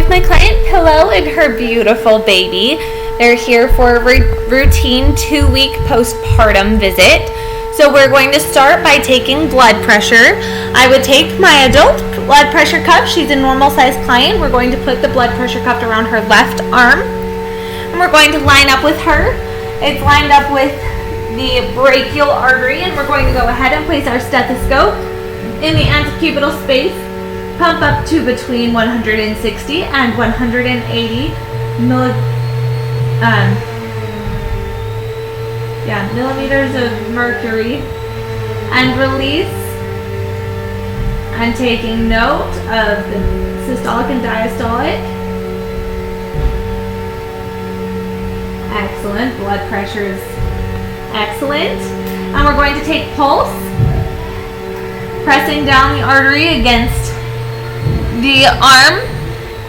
with my client Pillow and her beautiful baby. They're here for a routine 2-week postpartum visit. So we're going to start by taking blood pressure. I would take my adult blood pressure cuff. She's a normal size client. We're going to put the blood pressure cuff around her left arm. And we're going to line up with her. It's lined up with the brachial artery, and we're going to go ahead and place our stethoscope in the antecubital space. Pump up to between 160 and 180 millimeters of mercury, and release, and taking note of the systolic and diastolic. Excellent. Blood pressure is excellent. And we're going to take pulse, pressing down the artery against the arm,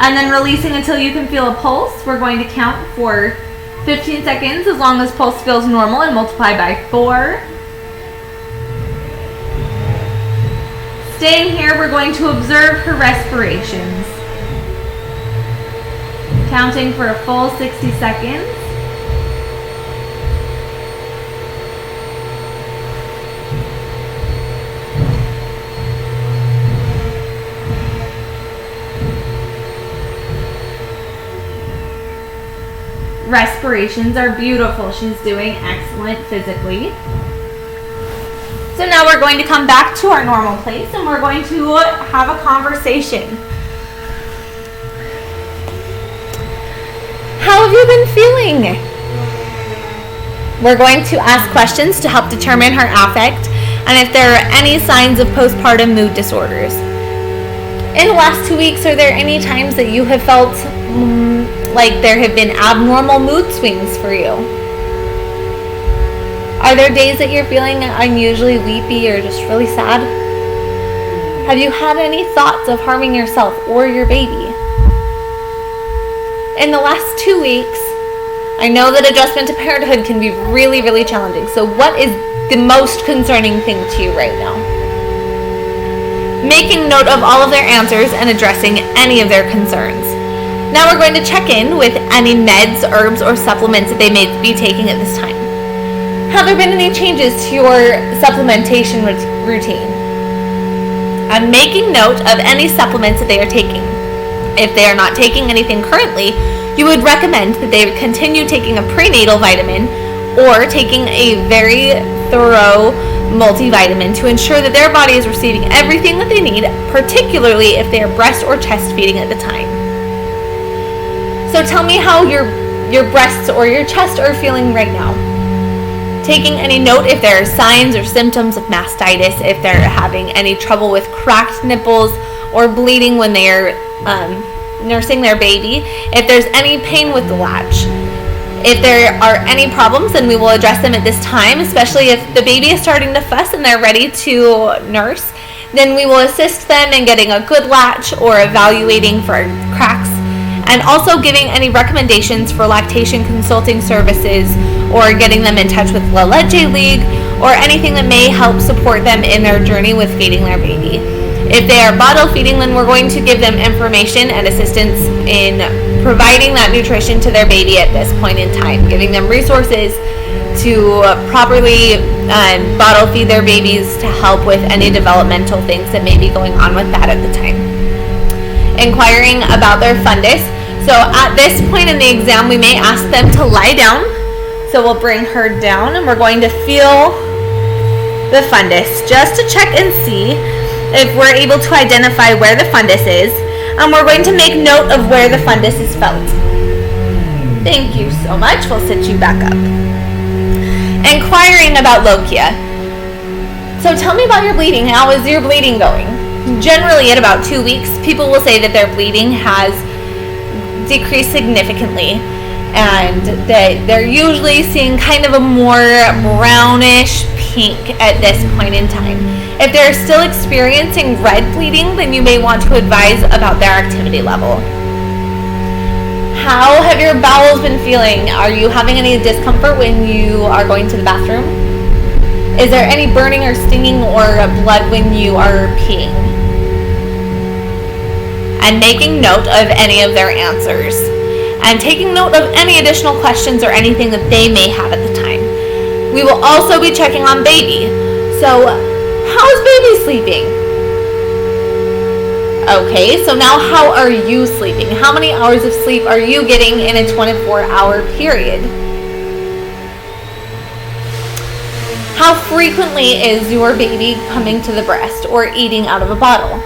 and then releasing until you can feel a pulse. We're going to count for 15 seconds as long as pulse feels normal, and multiply by 4. Staying here, we're going to observe her respirations. Counting for a full 60 seconds. Respirations are beautiful. She's doing excellent physically. So now we're going to come back to our normal place, and we're going to have a conversation. How have you been feeling? We're going to ask questions to help determine her affect and if there are any signs of postpartum mood disorders. In the last 2 weeks, are there any times that you have felt like there have been abnormal mood swings for you? Are there days that you're feeling unusually weepy or just really sad? Have you had any thoughts of harming yourself or your baby? In the last 2 weeks, I know that adjustment to parenthood can be really, really challenging. So what is the most concerning thing to you right now? Making note of all of their answers and addressing any of their concerns. Now we're going to check in with any meds, herbs, or supplements that they may be taking at this time. Have there been any changes to your supplementation routine? I'm making note of any supplements that they are taking. If they are not taking anything currently, you would recommend that they continue taking a prenatal vitamin or taking a very thorough multivitamin to ensure that their body is receiving everything that they need, particularly if they are breast or chest feeding at the time. So tell me how your breasts or your chest are feeling right now. Taking any note if there are signs or symptoms of mastitis, if they're having any trouble with cracked nipples or bleeding when they are nursing their baby, if there's any pain with the latch. If there are any problems, then we will address them at this time, especially if the baby is starting to fuss and they're ready to nurse. Then we will assist them in getting a good latch or evaluating for cracks, and also giving any recommendations for lactation consulting services or getting them in touch with La Leche League or anything that may help support them in their journey with feeding their baby. If they are bottle feeding, then we're going to give them information and assistance in providing that nutrition to their baby at this point in time, giving them resources to properly bottle feed their babies to help with any developmental things that may be going on with that at the time. Inquiring about their fundus. So at this point in the exam, we may ask them to lie down. So we'll bring her down, and we're going to feel the fundus just to check and see if we're able to identify where the fundus is. And we're going to make note of where the fundus is felt. Thank you so much. We'll sit you back up. Inquiring about lochia. So tell me about your bleeding. How is your bleeding going? Generally, at about 2 weeks, people will say that their bleeding has decreased significantly, and that they're usually seeing kind of a more brownish pink at this point in time. If they're still experiencing red bleeding, then you may want to advise about their activity level. How have your bowels been feeling? Are you having any discomfort when you are going to the bathroom? Is there any burning or stinging or blood when you are peeing? and making note of any of their answers, and taking note of any additional questions or anything that they may have at the time. We will also be checking on baby. So, how's baby sleeping? Okay, so now how are you sleeping? How many hours of sleep are you getting in a 24-hour period? How frequently is your baby coming to the breast or eating out of a bottle?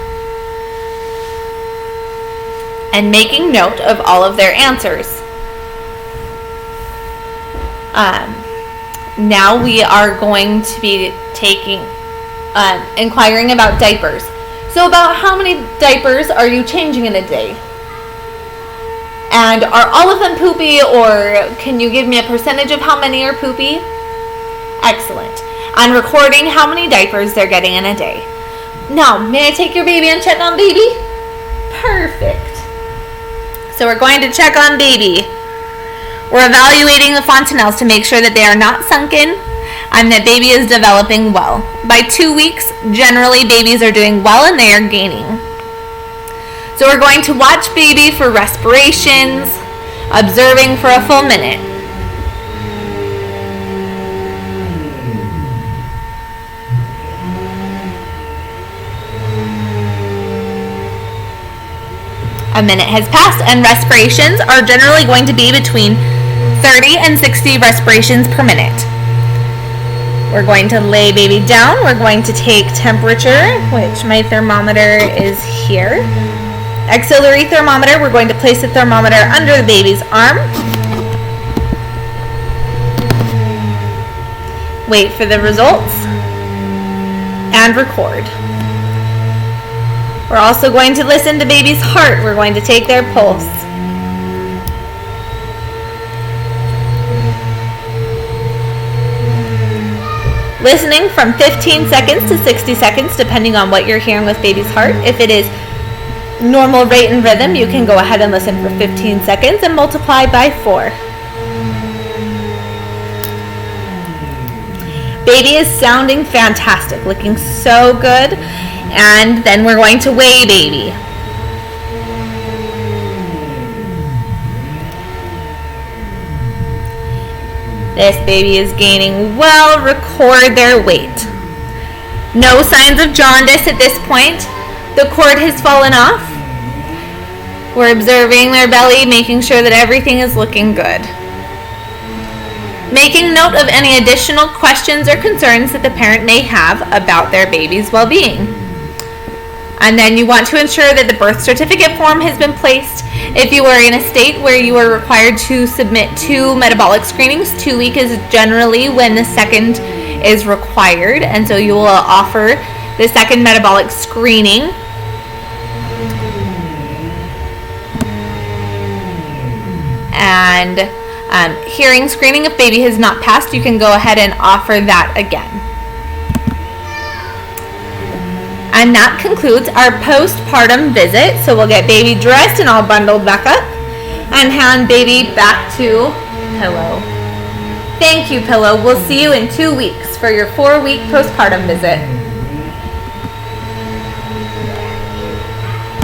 And making note of all of their answers. Now we are going to be inquiring about diapers. So about how many diapers are you changing in a day? And are all of them poopy, or can you give me a percentage of how many are poopy? Excellent. And recording how many diapers they're getting in a day. Now, may I take your baby and check on baby? Perfect. So we're going to check on baby. We're evaluating the fontanelles to make sure that they are not sunken and that baby is developing well. By 2 weeks, generally babies are doing well and they are gaining. So we're going to watch baby for respirations, observing for a full minute. A minute has passed, and respirations are generally going to be between 30 and 60 respirations per minute. We're going to lay baby down. We're going to take temperature, which my thermometer is here. Auxiliary thermometer, we're going to place the thermometer under the baby's arm. Wait for the results and record. We're also going to listen to baby's heart. We're going to take their pulse. Listening from 15 seconds to 60 seconds, depending on what you're hearing with baby's heart. If it is normal rate and rhythm, you can go ahead and listen for 15 seconds and multiply by 4. Baby is sounding fantastic, looking so good. And then we're going to weigh baby. This baby is gaining well. Record their weight. No signs of jaundice at this point. The cord has fallen off. We're observing their belly, making sure that everything is looking good. Making note of any additional questions or concerns that the parent may have about their baby's well-being. And then you want to ensure that the birth certificate form has been placed. If you are in a state where you are required to submit 2 metabolic screenings, 2 weeks is generally when the second is required. And so you will offer the second metabolic screening. And hearing screening, if baby has not passed, you can go ahead and offer that again. And that concludes our postpartum visit. So we'll get baby dressed and all bundled back up and hand baby back to Pillow. Thank you, Pillow. We'll see you in 2 weeks for your 4-week postpartum visit.